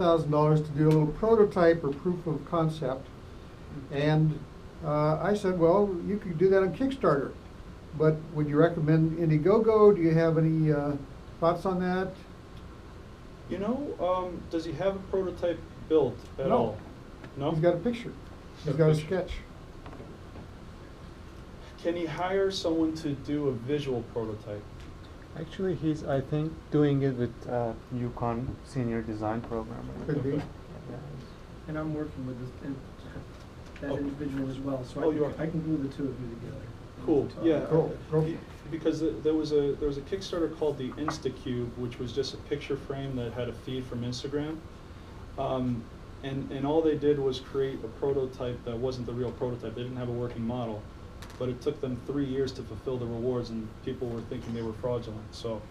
$1,000 to do a little prototype or proof of concept. And I said, well, you could do that on Kickstarter, but would you recommend Indiegogo? Do you have any thoughts on that? You know, does he have a prototype built at all? No? He's got a picture. He's got a sketch. Can he hire someone to do a visual prototype? Actually, he's, I think, doing it with UConn Senior Design Program. Could be. Yeah. And I'm working with this, that Oh. individual as well, so Oh, you are? I can glue the two of you together. Cool. Yeah. Cool. Because there was a Kickstarter called the InstaCube, which was just a picture frame that had a feed from Instagram, and all they did was create a prototype that wasn't the real prototype. They didn't have a working model, but it took them 3 years to fulfill the rewards, and people were thinking they were fraudulent. So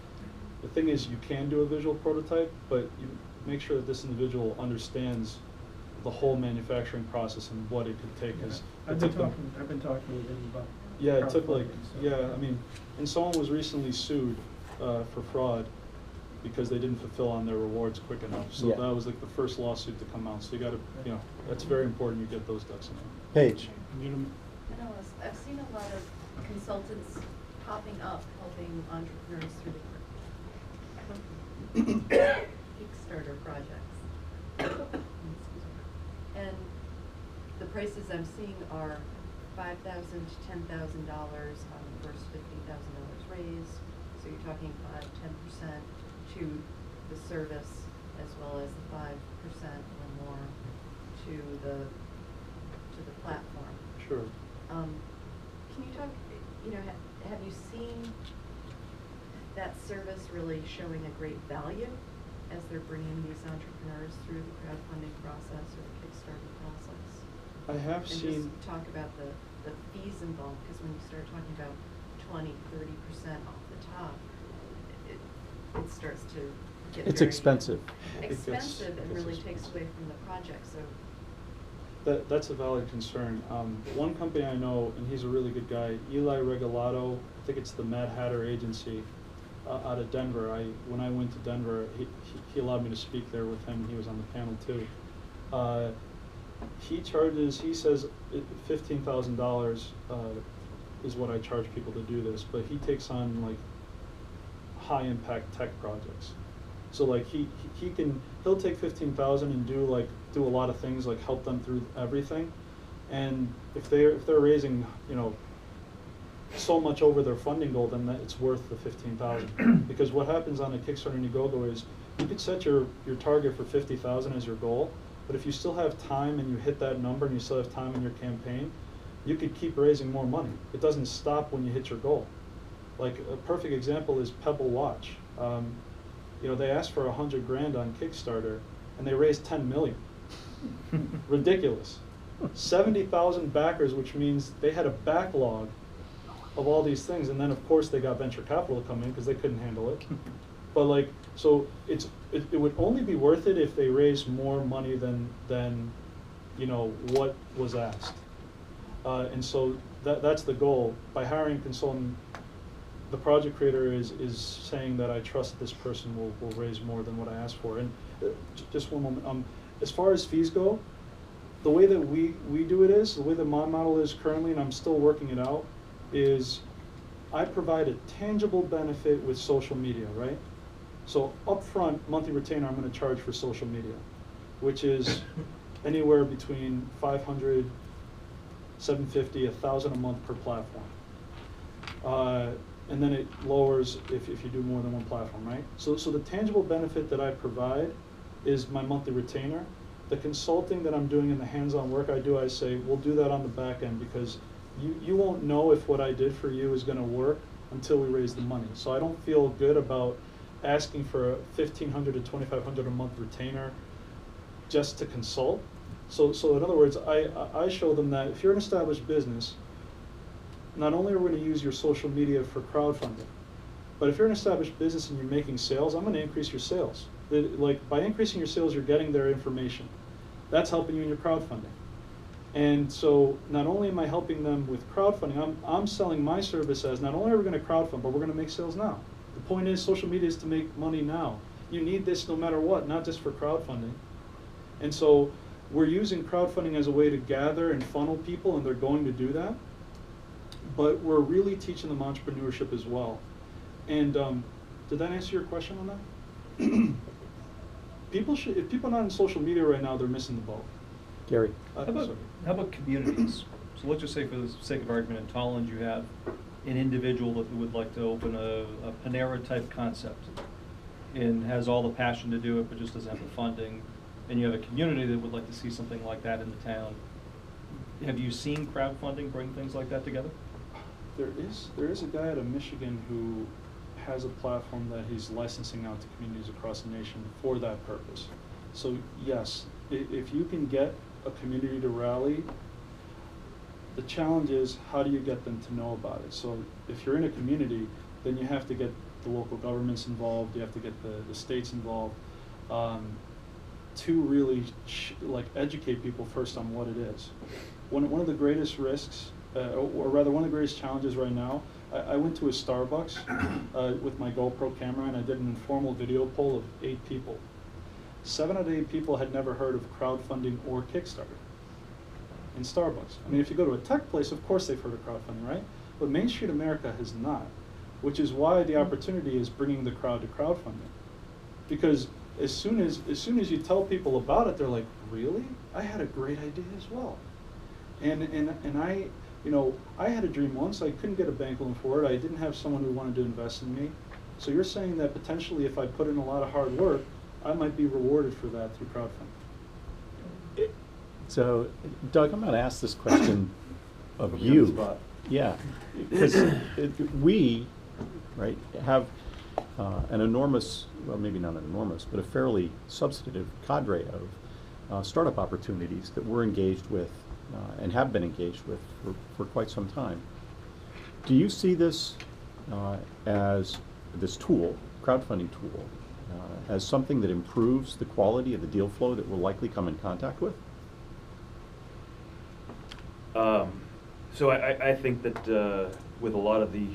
the thing is, you can do a visual prototype, but you make sure that this individual understands the whole manufacturing process and what it could take. I've been talking with him about. Yeah, it took like, crowdfunding, so. yeah, I mean, and someone was recently sued for fraud because they didn't fulfill on their rewards quick enough. So Yeah. that was like the first lawsuit to come out. So you got to, you know, that's very important. You get those ducks in there. Paige. I know, I've seen a lot of consultants popping up, helping entrepreneurs through the Kickstarter projects. And the prices I'm seeing are $5,000 to $10,000 on the first $50,000 raise. So you're talking 5–10% to the service, as well as the 5% or more to the platform. Sure. Can you talk, you know, have you seen that service really showing a great value as they're bringing these entrepreneurs through the crowdfunding process or the Kickstarter process? I have And seen. just talk about the fees involved, because when you start talking about 20–30% off the top, it starts to get It's very expensive. expensive and really expensive. takes away from the project. So That's a valid concern. One company I know, and he's a really good guy, Eli Regalato, I think it's the Mad Hatter Agency out of Denver. When I went to Denver, he allowed me to speak there with him. He was on the panel too. He says $15,000 is what I charge people to do this, but he takes on like high impact tech projects. So like he'll take 15,000 and do a lot of things, like help them through everything. And if they're raising, you know, so much over their funding goal, then it's worth the 15,000. Because what happens on a Kickstarter and Indiegogo is you could set your target for 50,000 as your goal, but if you still have time and you hit that number and you still have time in your campaign, you could keep raising more money. It doesn't stop when you hit your goal. Like a perfect example is Pebble Watch. You know, they asked for 100 grand on Kickstarter and they raised 10 million. Ridiculous. 70,000 backers, which means they had a backlog of all these things, and then of course they got venture capital to come in because they couldn't handle it. But like, so it would only be worth it if they raised more money than you know what was asked. And so that's the goal. By hiring a consultant, the project creator is saying that I trust this person will raise more than what I asked for. And just one moment. As far as fees go, the way that we do it is, the way that my model is currently, and I'm still working it out, is I provide a tangible benefit with social media, right? So upfront, monthly retainer, I'm going to charge for social media, which is anywhere between $500, $750, $1,000 a month per platform. And then it lowers if you do more than one platform, right? So the tangible benefit that I provide is my monthly retainer. The consulting that I'm doing and the hands-on work I do, I say, we'll do that on the back end, because you won't know if what I did for you is going to work until we raise the money. So I don't feel good about asking for a $1,500 to $2,500 a month retainer just to consult. So in other words, I show them that if you're an established business, not only are we going to use your social media for crowdfunding, but if you're an established business and you're making sales, I'm going to increase your sales. Like, by increasing your sales, you're getting their information. That's helping you in your crowdfunding. And so not only am I helping them with crowdfunding, I'm selling my service as not only are we going to crowdfund, but we're going to make sales now. The point is, social media is to make money now. You need this no matter what, not just for crowdfunding. And so we're using crowdfunding as a way to gather and funnel people, and they're going to do that. But we're really teaching them entrepreneurship as well. And did that answer your question on that? If people are not in social media right now, they're missing the boat. Gary? Sorry. How about communities? So let's just say, for the sake of argument, in Tolland, you have an individual that would like to open a Panera-type concept and has all the passion to do it, but just doesn't have the funding. And you have a community that would like to see something like that in the town. Have you seen crowdfunding bring things like that together? There is a guy out of Michigan who has a platform that he's licensing out to communities across the nation for that purpose. So yes, if you can get a community to rally, the challenge is, how do you get them to know about it? So if you're in a community, then you have to get the local governments involved, you have to get the states involved, to really educate people first on what it is. One of the greatest risks, or rather one of the greatest challenges right now, I went to a Starbucks with my GoPro camera, and I did an informal video poll of 8 people. 7 out of 8 people had never heard of crowdfunding or Kickstarter in Starbucks. I mean, if you go to a tech place, of course they've heard of crowdfunding, right? But Main Street America has not, which is why the opportunity is bringing the crowd to crowdfunding. Because as soon as you tell people about it, they're like, really? I had a great idea as well. And I, I had a dream once. I couldn't get a bank loan for it. I didn't have someone who wanted to invest in me. So you're saying that potentially if I put in a lot of hard work, I might be rewarded for that through crowdfunding. So, Doug, I'm going to ask this question of Put me on the you. spot. Yeah, because we, right, have an enormous, well, maybe not an enormous, but a fairly substantive cadre of startup opportunities that we're engaged with and have been engaged with for quite some time. Do you see this as this tool, crowdfunding tool, as something that improves the quality of the deal flow that we'll likely come in contact with? So I think that with a lot of the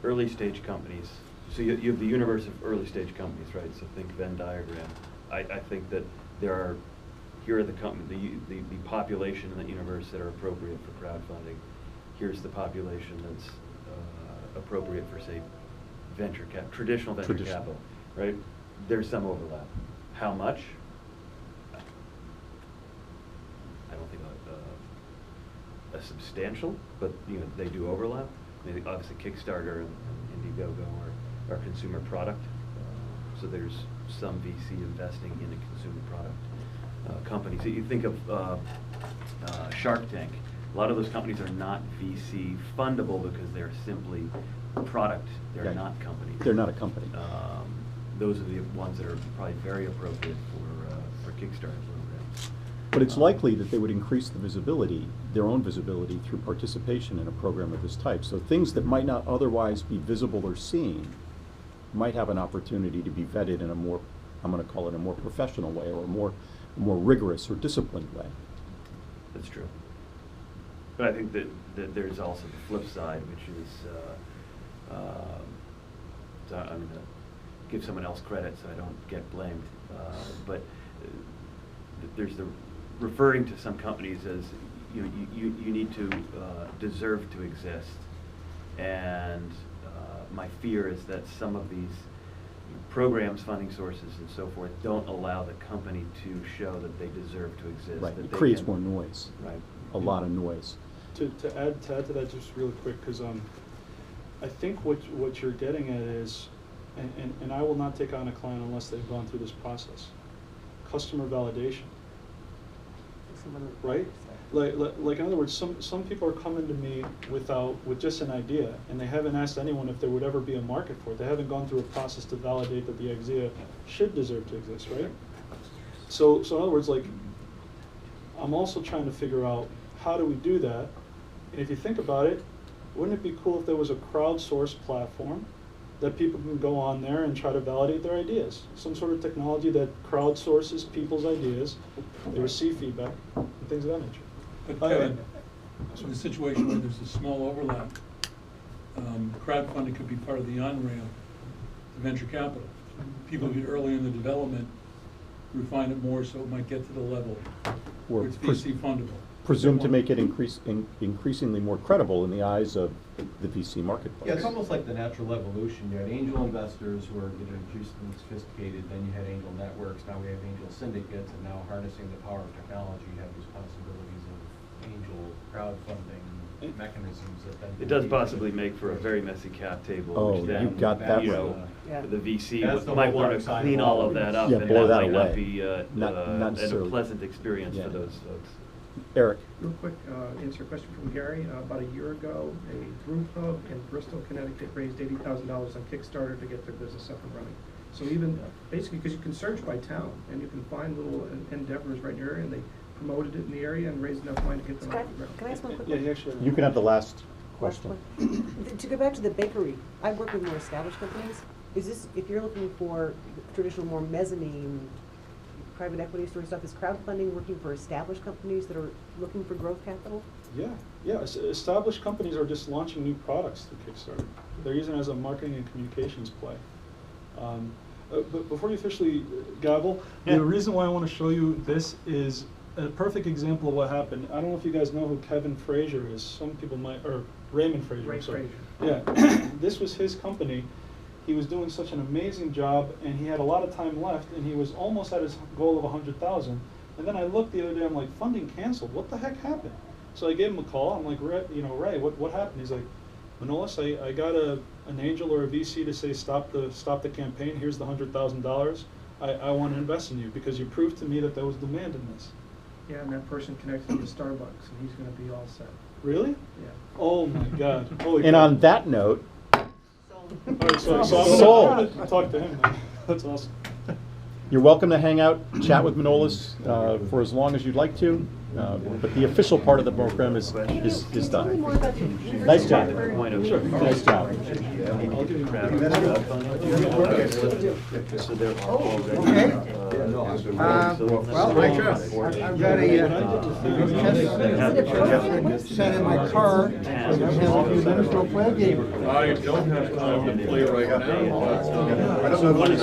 early stage companies, so you have the universe of early stage companies, right? So think Venn diagram. I think that here are the population in the universe that are appropriate for crowdfunding. Here's the population that's appropriate for, say, traditional venture capital, right? There's some overlap. How much? I don't think a substantial, but they do overlap. Obviously, Kickstarter and Indiegogo are consumer product, so there's some VC investing in a consumer product company. So you think of Shark Tank. A lot of those companies are not VC fundable because they're simply product. They're not companies. They're not a company. Those are the ones that are probably very appropriate for Kickstarter programs. But it's likely that they would increase the visibility, their own visibility, through participation in a program of this type. So things that might not otherwise be visible or seen might have an opportunity to be vetted in a more, I'm going to call it a more professional way, or a more rigorous or disciplined way. That's true. But I think that there's also the flip side, which is, so I'm going to give someone else credit so I don't get blamed, but there's the referring to some companies as, you need to deserve to exist. And my fear is that some of these programs, funding sources, and so forth don't allow the company to show that they deserve to exist. Right. That It they creates can- more noise. Right. A lot of noise. To add to that just really quick, because I think what you're getting at is, and I will not take on a client unless they've gone through this process, customer validation, right? Like in other words, some people are coming to me with just an idea, and they haven't asked anyone if there would ever be a market for it. They haven't gone through a process to validate that the idea should deserve to exist, right? So in other words, I'm also trying to figure out, how do we do that? And if you think about it, wouldn't it be cool if there was a crowdsourced platform that people can go on there and try to validate their ideas? Some sort of technology that crowdsources people's ideas, they receive feedback, and things of that nature. But Kevin, in a situation where there's a small overlap, crowdfunding could be part of the on-ramp to venture capital. People get early in the development refine it more so it might get to the level Or where it's pres- VC fundable. Presumed to make it increasingly more credible in the eyes of the VC marketplace. Yeah, it's almost like the natural evolution. You had angel investors who are getting increasingly sophisticated, then you had angel networks, now we have angel syndicates, and now harnessing the power of technology, you have these possibilities of angel crowdfunding mechanisms that then. It does possibly make for a very messy cap table, Oh, which then, you got that you right. know, Yeah. the VC That's the might whole want dark to side clean of all all of of that it. up, Yeah, and blow that that might not away. be Not a necessarily. pleasant experience Yeah. for those folks. Eric? Real quick, answer a question from Gary. About a year ago, a brew pub in Bristol, Connecticut raised $80,000 on Kickstarter to get their business up and running. So even, basically, because you can search by town, and you can find little endeavors right in your area, and they promoted it in the area and raised enough money to get them Can off the ground. I ask one quick Yeah, one? he actually. You can have the last question. To go back to the bakery, I work with more established companies. Is this, if you're looking for traditional, more mezzanine, private equity sort of stuff, is crowdfunding working for established companies that are looking for growth capital? Yeah, yeah. Established companies are just launching new products through Kickstarter. They're using it as a marketing and communications play. But before you officially gavel, the reason why I want to show you this is a perfect example of what happened. I don't know if you guys know who Kevin Frazier is. Some people might, or Raymond Frazier. Ray I'm sorry. Frazier. Yeah, this was his company. He was doing such an amazing job, and he had a lot of time left, and he was almost at his goal of 100,000. And then I looked the other day, I'm like, funding canceled. What the heck happened? So I gave him a call. I'm like, Ray, what happened? He's like, Manolis, I got an angel or a VC to say stop the campaign. Here's the $100,000. I want to invest in you because you proved to me that there was demand in this. Yeah, and that person connected him to Starbucks, and he's gonna be all set. Really? Yeah. Oh my God! Holy And cow. on that note, All right, so I'm Sold. gonna talk to him now. That's awesome. you're welcome to hang out, chat with Manolis for as long as you'd like to. But the official part of the program is Tell me done. more about the Nice job. Point of Nice job. So there are already. Okay. Well, I've got a test set in my car. I have a few minutes to play a game. I don't have time to play right now, but I don't know what it's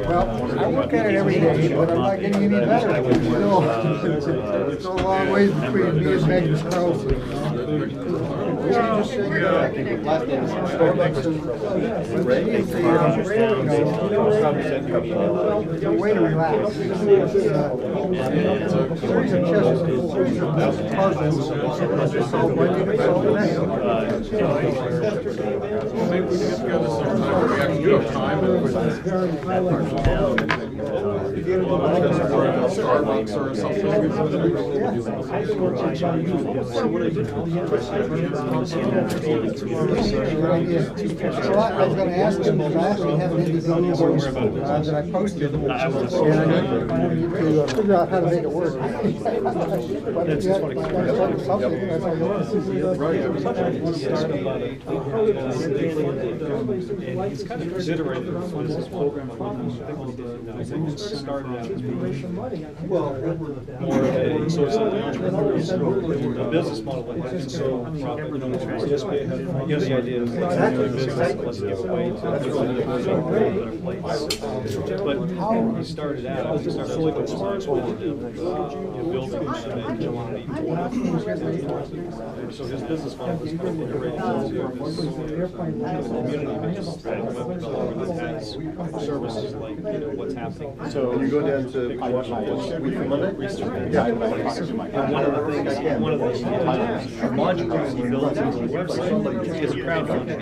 Well, I work at it every day, but I'm not getting any better. It's still a long ways between me and Magnus Carlsen. The way to relax. Series of chess, series of puzzles. Maybe we can get together sometime. We actually do have time. Starbucks or I was gonna ask him, because I actually have an Indiegogo that I posted. And I need to figure out how to make it work. But if you have something, that's how you And he's kind of considering the funds this program. I think it started out as being more of a source of the entrepreneurs, a business model, and so profit, yes, pay ahead. Yeah, the idea is let's give away to better place. But he started out, so like a smart building so his business model was kind of integrated community-based services like, what's happening. So you go down to watch Week from Monday? Yeah. And one of the modules he built into the website is crowdfunding.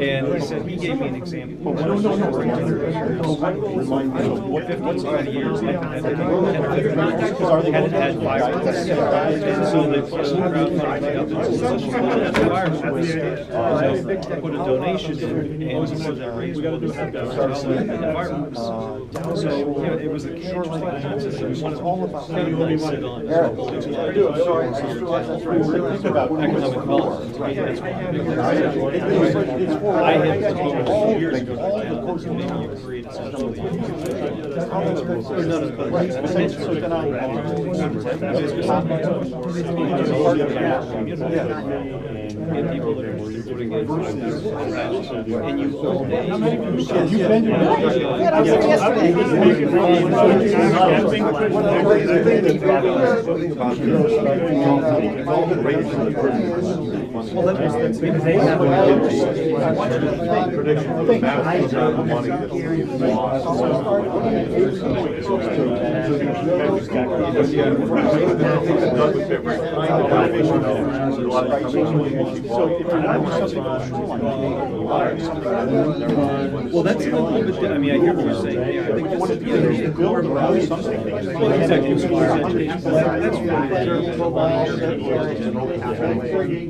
And he said, he gave me an example. What 15 years, hadn't had viruses. And so they put a crowdfunding up into social viruses. Put a donation in, and so they raised $1,000,000. So it was a short thing. One of all about you only sit on. Think about Economic development. I had years ago, maybe you create essentially Well, that's a little bit, I mean, I hear what you're saying. I think this is, there's more about something. Well, exactly.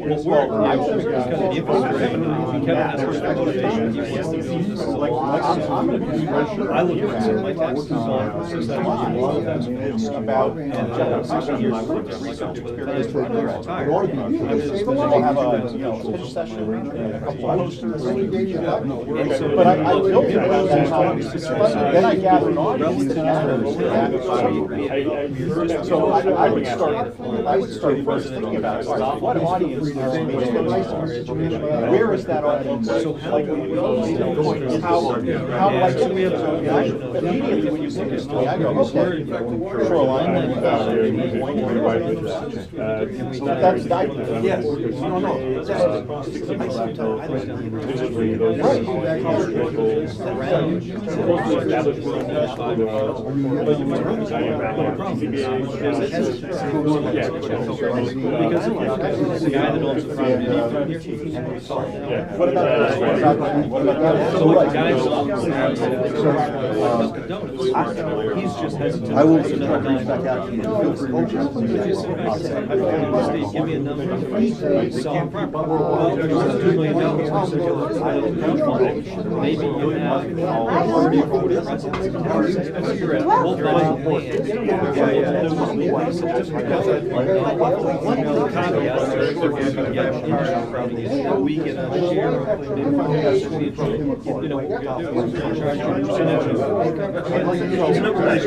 That's well, I was kind of the infrastructure. Kevin has perspective. He wants to build this. I look at my taxes on About, and 60 years of experience for retired. We'll have a, pitch session in a couple hours. But I built it around that time. Then I gathered an audience that so I would start first thinking about, all right, what audience is where is that audience? Like, how like, immediately when you think of me, I go, okay, Shoreline, that's yes. What about he's just hesitant. I will reach back out to you. Feel free to reach out to me. Give me a number. Sell property. Well, $2 million. Maybe you have 30 or 40 residents. We'll buy land. Just because one of the caveats are if we're going to get insurance properties, we get a share of the, you know, what we're going to do is charge a percentage of there's no place to go.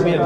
And